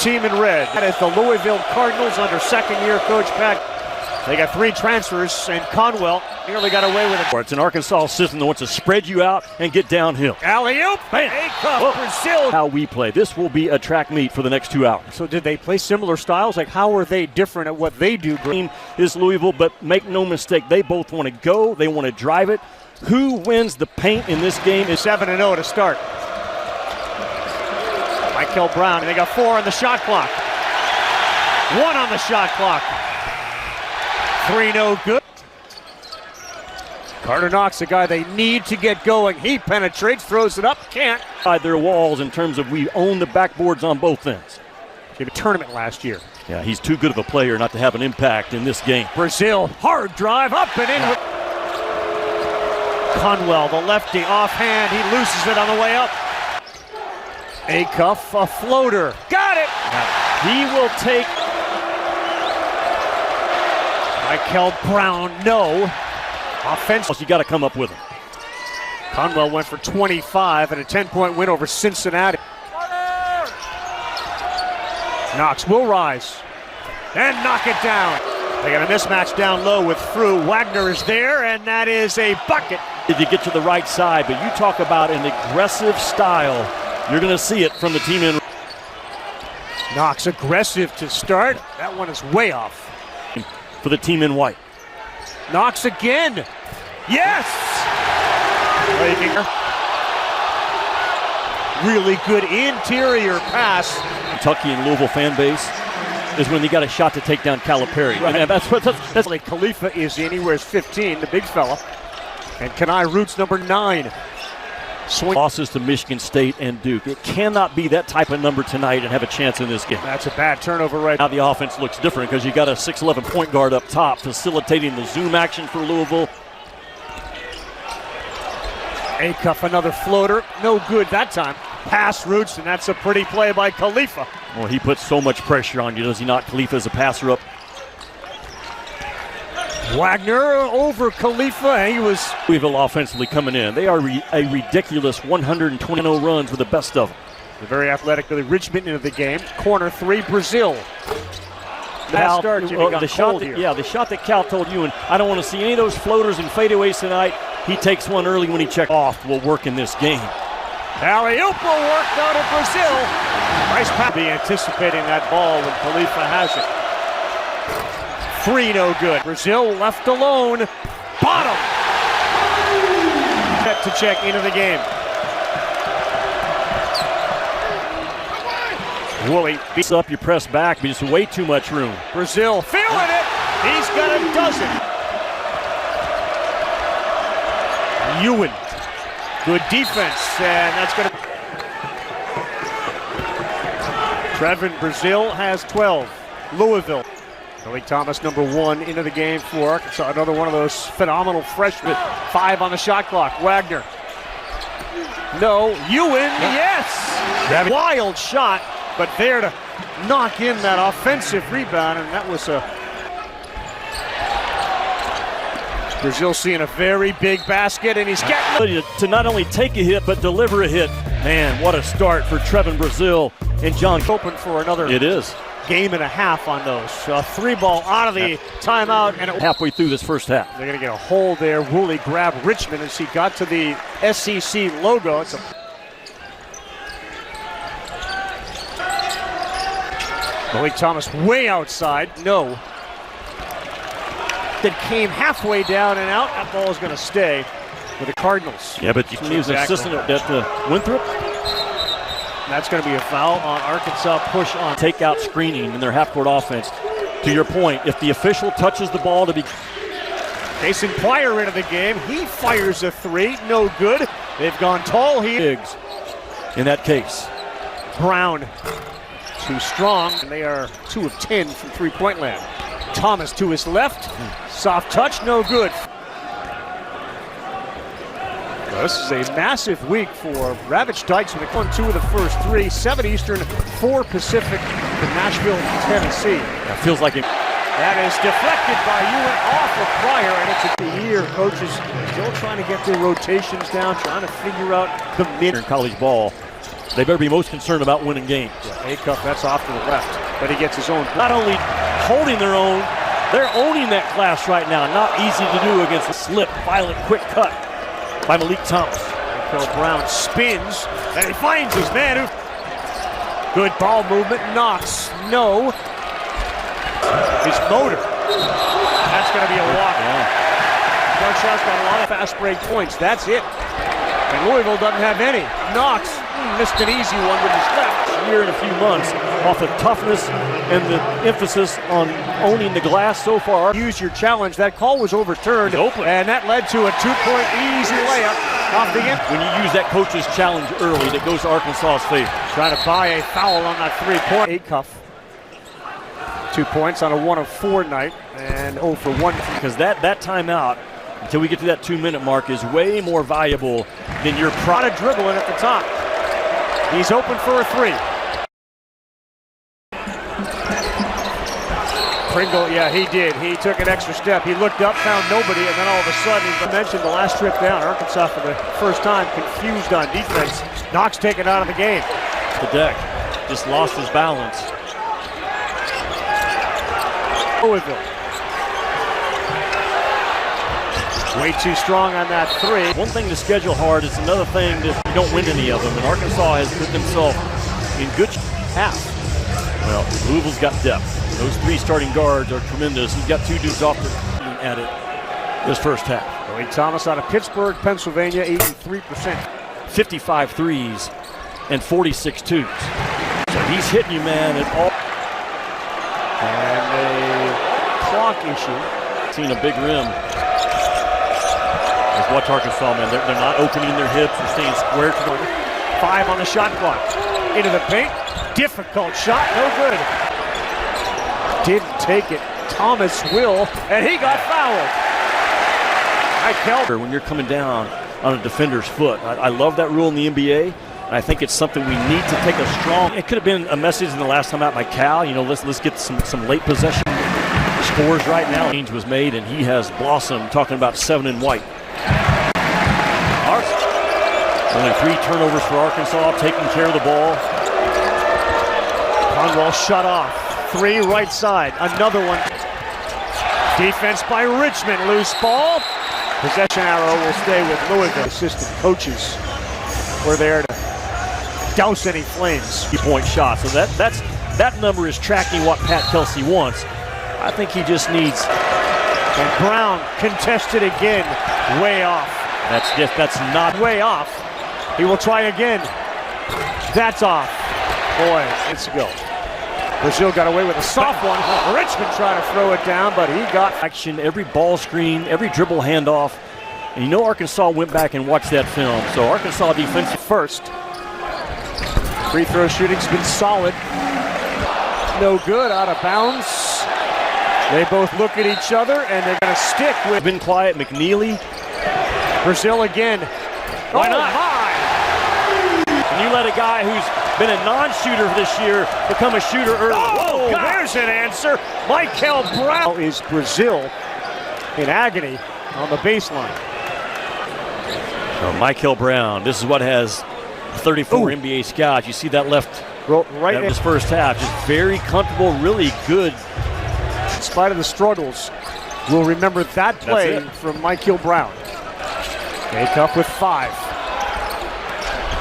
team in red. That is the Louisville Cardinals under second-year coach Pat. They got 3 transfers, and Conwell nearly got away with it. It's an Arkansas system that wants to spread you out and get downhill. Alley-oop! Brazil! How we play. This will be a track meet for the next 2 hours. So did they play similar styles? Like, how are they different at what they do? Green is Louisville, but make no mistake, they both want to go. They want to drive it. Who wins the paint in this game is 7-0 to start. Michael Brown, and they got 4 on the shot clock. 1 on the shot clock. 3 no good. Carter Knox, the guy they need to get going. He penetrates, throws it up, can't. Inside their walls in terms of we own the backboards on both ends. Did a tournament last year. Yeah, he's too good of a player not to have an impact in this game. Brazil, hard drive, up and in. Conwell, the lefty, offhand. He loses it on the way up. Acuff, a floater. Got it! He will take. Michael Brown, no. Offense. You got to come up with him. Conwell went for 25 and a 10-point win over Cincinnati. Knox will rise and knock it down. They got a mismatch down low with Frew. Wagner is there, and that is a bucket. Did you get to the right side? But you talk about an aggressive style. You're going to see it from the team in. Knox aggressive to start. That one is way off. For the team in white. Knox again. Yes! Really good interior pass. Kentucky and Louisville fan base is when they got a shot to take down Calipari. Right. And that's like Khalifa is in. He wears 15, the big fella. And Kenai Roots number 9. Swing. Losses to Michigan State and Duke. It cannot be that type of number tonight and have a chance in this game. That's a bad turnover right now. The offense looks different because you got a 6'11 point guard up top facilitating the zoom action for Louisville. Acuff, another floater. No good that time. Pass Roots, and that's a pretty play by Khalifa. Well, he puts so much pressure on you, does he not? Khalifa as a passer up. Wagner over Khalifa. He was. Louisville offensively coming in. They are a ridiculous 120 runs with the best of them. The very athletic Billy Richmond into the game. Corner 3, Brazil. Cal, the shot that Cal told you, and I don't want to see any of those floaters and fadeaways tonight. He takes one early when he checked off. Will work in this game. Alley-oop will work out of Brazil. Nice pass. Be anticipating that ball when Khalifa has it. 3 no good. Brazil left alone. Bottom. Set to check into the game. Woolley beats up. You press back, but it's way too much room. Brazil feeling it. He's got a dozen. Ewan. Good defense, and that's going to. Trevin Brazil has 12. Louisville. Malik Thomas, number 1, into the game for Arkansas. Another one of those phenomenal freshmen. 5 on the shot clock. Wagner. No. Ewan. Yes. Wild shot, but there to knock in that offensive rebound, and that was a. Brazil seeing a very big basket, and he's getting to not only take a hit but deliver a hit. Man, what a start for Trevin Brazil and John. Open for another. It is. Game and a half on those. 3-ball out of the timeout. And halfway through this first half. They're going to get a hole there. Woolley grabbed Richmond as he got to the SEC logo. It's Malik Thomas way outside. No. That came halfway down and out. That ball is going to stay for the Cardinals. Yeah, but he was an assistant at Winthrop. That's going to be a foul on Arkansas. Push on. Takeout screening in their half-court offense. To your point, if the official touches the ball to be. Jason Pryor into the game. He fires a 3. No good. They've gone tall. Biggs in that case. Brown. Too strong. And they are 2 of 10 from three-point land. Thomas to his left. Soft touch. No good. This is a massive week for Ravage Dykes with a 1-2 of the first 3, 7 Eastern, 4 Pacific to Nashville, Tennessee. That feels like it. That is deflected by Ewan off of Pryor, and it's a year. Coaches still trying to get their rotations down, trying to figure out the minute. In college ball, They better be most concerned about winning games. Yeah, Acuff, that's off to the left, but he gets his own. Not only holding their own, they're owning that glass right now. Not easy to do against a slip, violent, quick cut by Malik Thomas. Michael Brown spins, and he finds his man. Good ball movement, Knox, no. His motor. That's going to be a walk. Marshall's got a lot of fast break points. That's it. And Louisville doesn't have any. Knox missed an easy one with his left. Year in a few months off of toughness and the emphasis on owning the glass so far. Use your challenge. That call was overturned, and that led to a 2-point easy layup off the end. When you use that coach's challenge early, that goes to Arkansas's favor. Trying to buy a foul on that 3-point. Acuff. 2 points on a 1 of 4 night, and 0 for 1. Because that timeout, until we get to that 2-minute mark, is way more valuable than your product dribbling at the top. He's open for a 3. Pringle, yeah, he did. He took an extra step. He looked up, found nobody, and then all of a sudden, as I mentioned, the last trip down, Arkansas for the first time confused on defense. Knox taken out of the game. The deck just lost his balance. Louisville. Way too strong on that 3. One thing to schedule hard, it's another thing that you don't win any of them. And Arkansas has put themselves in good half. Well, Louisville's got depth. Those 3 starting guards are tremendous. He's got 2 dudes off at it this first half. Malik Thomas out of Pittsburgh, Pennsylvania, 83%. 55 threes and 46 twos. So he's hitting you, man, at all. And a clock issue. Seen a big rim. Let's watch Arkansas, man. They're not opening their hips. They're staying square to the 5 on the shot clock. Into the paint. Difficult shot. No good. Didn't take it. Thomas will. And he got fouled. When you're coming down on a defender's foot. I love that rule in the NBA. And I think it's something we need to take a strong. It could have been a message in the last time out by Cal. You know, let's get some late possession scores right now. Change was made, and he has blossomed. Talking about 7 in white. Only 3 turnovers for Arkansas, taking care of the ball. Conwell shut off. 3 right side. Another one. Defense by Richmond. Loose ball. Possession arrow will stay with Louisville. Assistant coaches were there to douse any flames. 3-point shot. So that number is tracking what Pat Kelsey wants. I think he just needs. And Brown contested again. Way off. That's not way off. He will try again. That's off. Boy, let's go. Brazil got away with a soft one. Richmond tried to throw it down, but he got action. Every ball screen, every dribble handoff. And you know Arkansas went back and watched that film. So Arkansas defensive first. Free throw shooting's been solid. No good, out of bounds. They both look at each other, and they're going to stick with. Been quiet, McNeely. Brazil again. Why not? And you let a guy who's been a non-shooter this year become a shooter early. Oh, there's an answer. Michael Brown is Brazil in agony on the baseline. So Michael Brown, this is what has 34 NBA scouts. You see that left right in his first half. Just very comfortable, really good. In spite of the struggles, we'll remember that play from Michael Brown. Acuff with 5.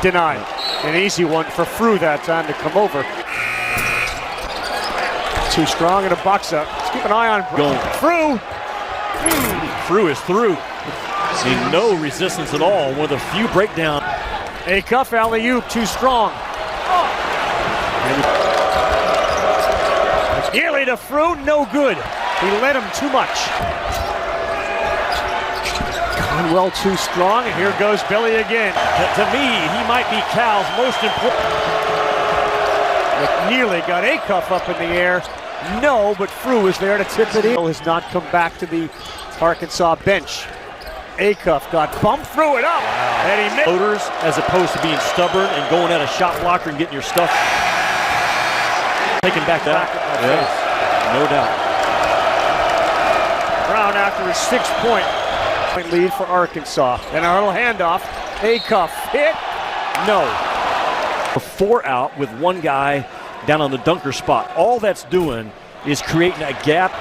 Denied. An easy one for Frew that time to come over. Too strong in a box up. Let's keep an eye on Frew. Frew is through. See no resistance at all. One of the few breakdown. Acuff alley-oop, too strong. Nearly to Frew, no good. He led him too much. Conwell too strong, and here goes Billy again. To me, he might be Cal's most important. McNeely got Acuff up in the air. No, but Frew is there to tip it in. Has not come back to the Arkansas bench. Acuff got bumped, threw it up, and he missed. Floaters as opposed to being stubborn and going at a shot blocker and getting your stuff. Taking back that. No doubt. Brown after his 6-point lead for Arkansas. And a little handoff. Acuff hit. No. 4 out with one guy down on the dunker spot. All that's doing is creating a gap.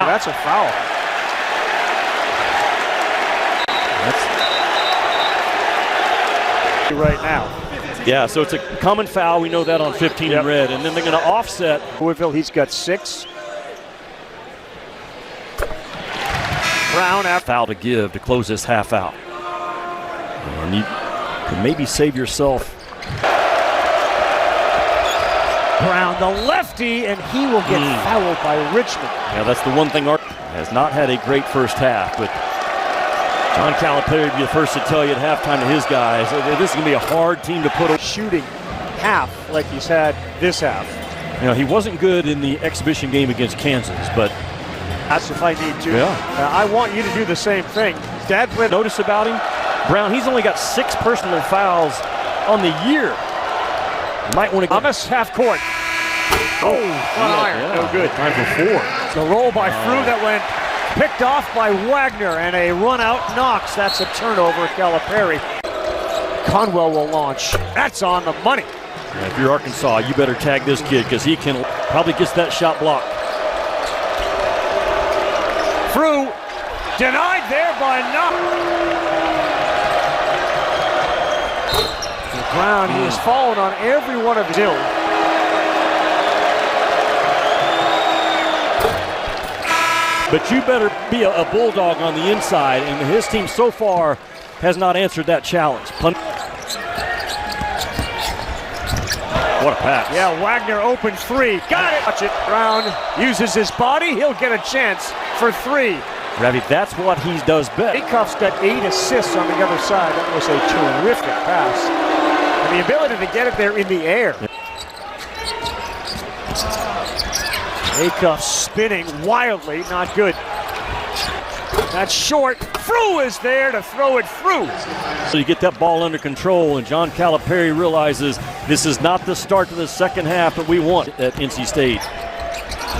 That's a foul. Right now. Yeah, so it's a common foul. We know that on 15 in red. And then they're going to offset. Louisville, he's got 6. Brown after. Foul to give to close this half out. And you can maybe save yourself. Brown, the lefty, and he will get fouled by Richmond. Yeah, that's the one thing. Art has not had a great first half, but John Calipari would be the first to tell you at halftime to his guys, this is going to be a hard team to put. Shooting half like he's had this half. You know, he wasn't good in the exhibition game against Kansas, but that's if I need to. Yeah. I want you to do the same thing. Dad, notice about him, Brown, he's only got 6 personal fouls on the year. You might want to go. Thomas, half court. Oh, front iron. Yeah. No good. Time for 4. The roll by Frew that went picked off by Wagner, and a run out Knox. That's a turnover, Calipari. Conwell will launch. That's on the money. Yeah, if you're Arkansas, you better tag this kid because he can probably gets that shot blocked. Frew denied there by Knox. Brown, he has fallen on every one of his ill. But you better be a bulldog on the inside, and his team so far has not answered that challenge. What a pass. Yeah, Wagner open 3. Got it. Watch it. Brown uses his body. He'll get a chance for 3. Ravi, that's what he does best. Acuff's got 8 assists on the other side. That was a terrific pass. And the ability to get it there in the air. Acuff spinning wildly, not good. That's short. Frew is there to throw it through. So you get that ball under control, and John Calipari realizes this is not the start to the second half that we want at NC State.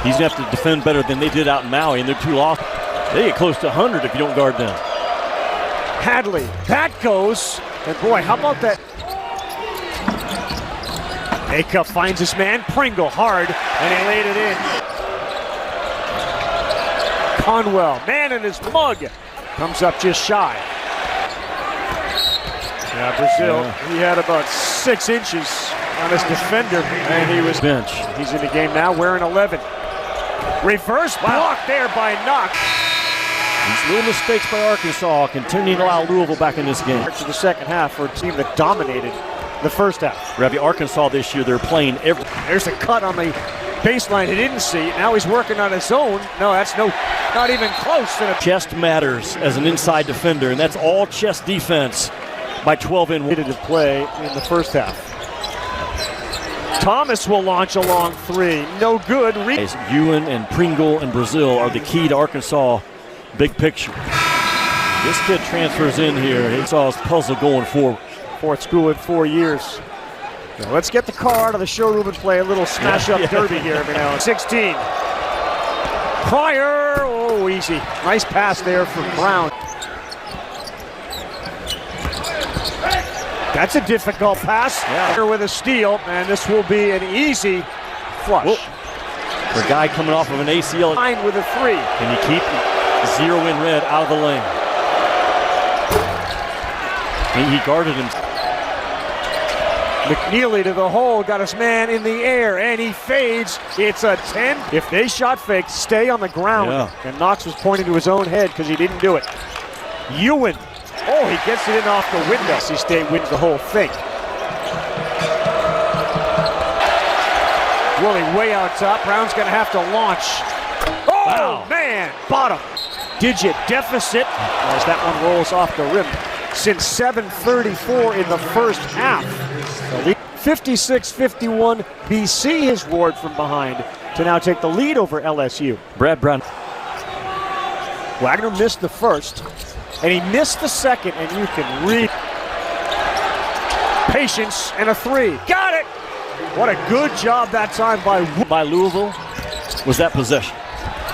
He's going to have to defend better than they did out in Maui, and they're too lost. They get close to 100 if you don't guard them. Hadley, that goes. And boy, how about that? Acuff finds his man, Pringle hard, and he laid it in. Conwell, man in his mug, comes up just shy. Yeah, Brazil, he had about 6 inches on his defender, and he was bench. He's in the game now, wearing 11. Reverse block there by Knox. These little mistakes by Arkansas continue to allow Louisville back in this game. To the second half for a team that dominated the first half. Ravi, Arkansas this year, they're playing every. There's a cut on the baseline he didn't see. Now he's working on his own. No, that's not even close. Chest matters as an inside defender, and that's all chest defense by 12 in. To play in the first half. Thomas will launch a long 3. No good. Ewan and Pringle and Brazil are the key to Arkansas big picture. This kid transfers in here. He saw his puzzle going forward. 4th school in 4 years. Now let's get the car out of the showroom and play a little smash-up derby here every now and 16. Pryor, oh, easy. Nice pass there from Brown. That's a difficult pass. Yeah. With a steal, and this will be an easy flush. Whoa. For a guy coming off of an ACL. Line with a 3. Can you keep 0 in red out of the lane? He guarded him. McNeely to the hole, got his man in the air, and he fades. It's a 10. If they shot fake, stay on the ground. Yeah. And Knox was pointing to his own head because he didn't do it. Ewan. Oh, he gets it in off the window. NC State wins the whole thing. Willie way out top. Brown's going to have to launch. Oh, wow. Man, bottom. Digit deficit as that one rolls off the rim. Since 7:34 in the first half. 56-51, BC has roared from behind to now take the lead over LSU. Brad Brown. Wagner missed the first, and he missed the second, and you can read. Patience and a 3. Got it! What a good job that time by Louisville was that possession.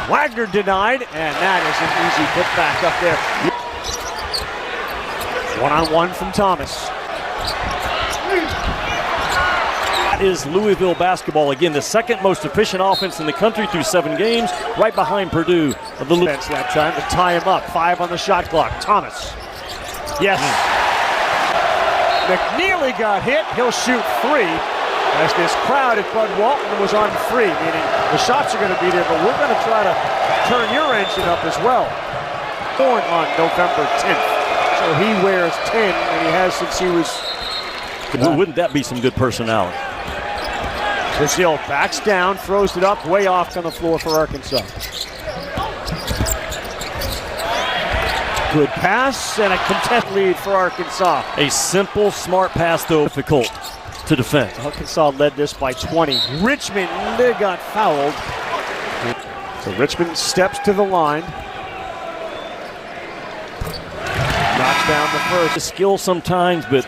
Wagner denied, and that is an easy put back up there. One-on-one from Thomas. That is Louisville basketball. Again, the second most efficient offense in the country through 7 games, right behind Purdue. Defense that time to tie him up. 5 on the shot clock. Thomas. Yes. McNeely got hit. He'll shoot 3. As this crowd at Bud Walton was on free, meaning the shots are going to be there, but we're going to try to turn your engine up as well. Born on November 10th. So he wears 10, and he has since he was... Wouldn't that be some good personality? Brazil backs down, throws it up, way off on the floor for Arkansas. Good pass and a content lead for Arkansas. A simple, smart pass, though difficult to defend. Arkansas led this by 20. Richmond got fouled. So Richmond steps to the line. Knocks down the first. The skill sometimes, but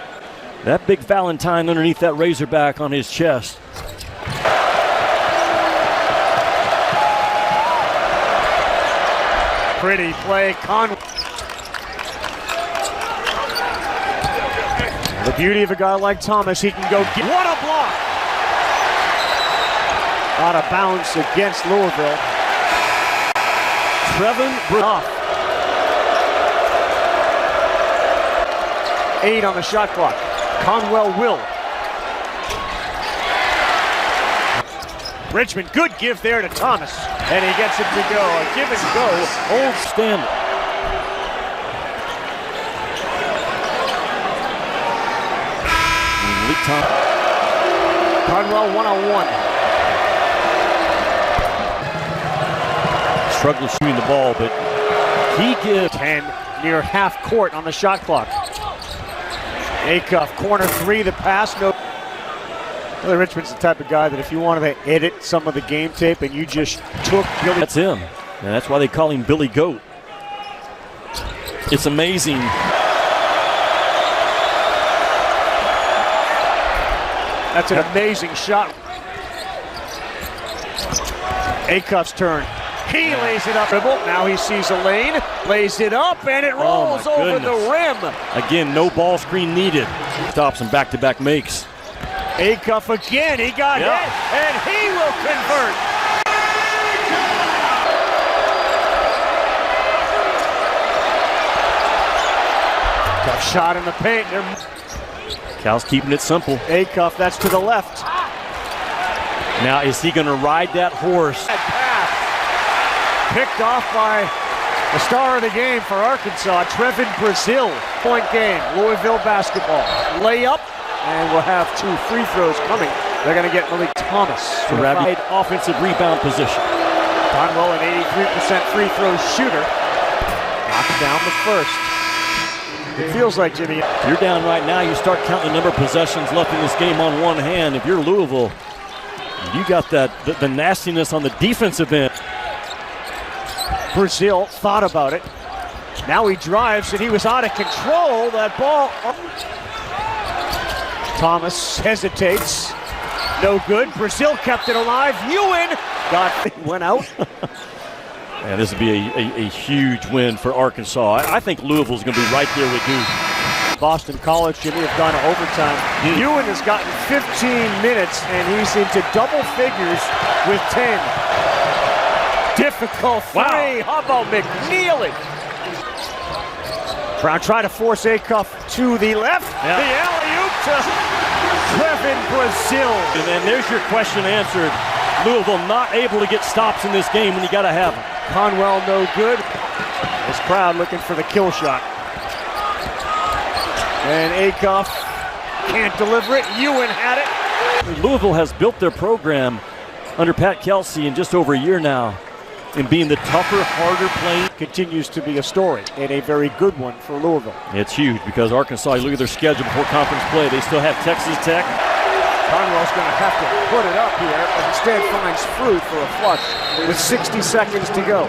that big Valentine underneath that Razorback on his chest. Pretty play, Conwell. The beauty of a guy like Thomas, he can go get. What a block! Out of bounds against Louisville. Trevin off. 8 on the shot clock. Conwell will. Richmond, good give there to Thomas. And he gets it to go. A give and go. Old standard. Conwell one-on-one. Struggles shooting the ball, but he gives 10 near half court on the shot clock. Acuff, corner 3, the pass, no. Well, Richmond's the type of guy that if you wanted to edit some of the game tape and you just took Billy. That's him. And that's why they call him Billy Goat. It's amazing. That's an amazing shot. Acuff's turn. He lays it up. Now he sees a lane, lays it up, and it rolls over the rim. Again, no ball screen needed. Stops and back-to-back makes. Acuff again. He got hit, and he will convert. Tough shot in the paint. Cal's keeping it simple. Acuff, that's to the left. Now, is he going to ride that horse? Picked off by the star of the game for Arkansas, Trevin Brazil. Point game, Louisville basketball. Layup, and we'll have 2 free throws coming. They're going to get Malik Thomas. To right offensive rebound position. Conwell, an 83% free throw shooter. Knocks down the first. It feels like, Jimmy. You're down right now. You start counting the number of possessions left in this game on one hand. If you're Louisville, you got the nastiness on the defensive end. Brazil thought about it. Now he drives, and he was out of control. That ball. Thomas hesitates. No good. Brazil kept it alive. Ewan went out. Man, this would be a huge win for Arkansas. I think Louisville's going to be right there with Duke. Boston College, Jimmy, have gone to overtime. Ewan has gotten 15 minutes, and he's into double figures with 10. Difficult 3. Wow. How about McNeely? Brown trying to force Acuff to the left. Yeah. The alley-oop to Trevin Brazil. And then there's your question answered. Louisville not able to get stops in this game when you got to have them. Conwell no good. This crowd looking for the kill shot. And Acuff can't deliver it. Ewan had it. Louisville has built their program under Pat Kelsey in just over a year now in being the tougher, harder playing. Continues to be a story and a very good one for Louisville. It's huge because Arkansas, you look at their schedule before conference play, they still have Texas Tech. Conwell's going to have to put it up here, but instead finds fruit for a flush with 60 seconds to go.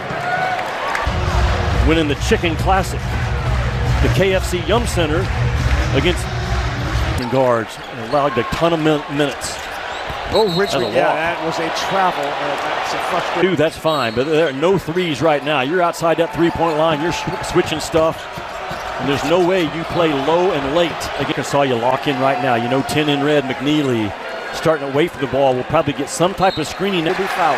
Winning the Chicken Classic. The KFC Yum Center against guards and allowed a ton of minutes. Oh, Richmond, that was a travel. That's a frustrating. Dude, that's fine, but there are no threes right now. You're outside that three-point line. You're switching stuff. And there's no way you play low and late. Again, I saw you lock in right now. You know, 10 in red, McNeely starting to wait for the ball. We'll probably get some type of screening. It'll be foul.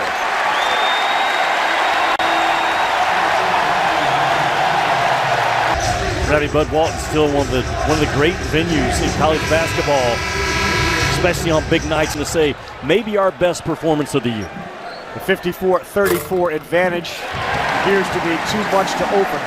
Ravi Bud Walton still one of the great venues in college basketball, especially on big nights, and to say maybe our best performance of the year. The 54-34 advantage appears to be too much to open.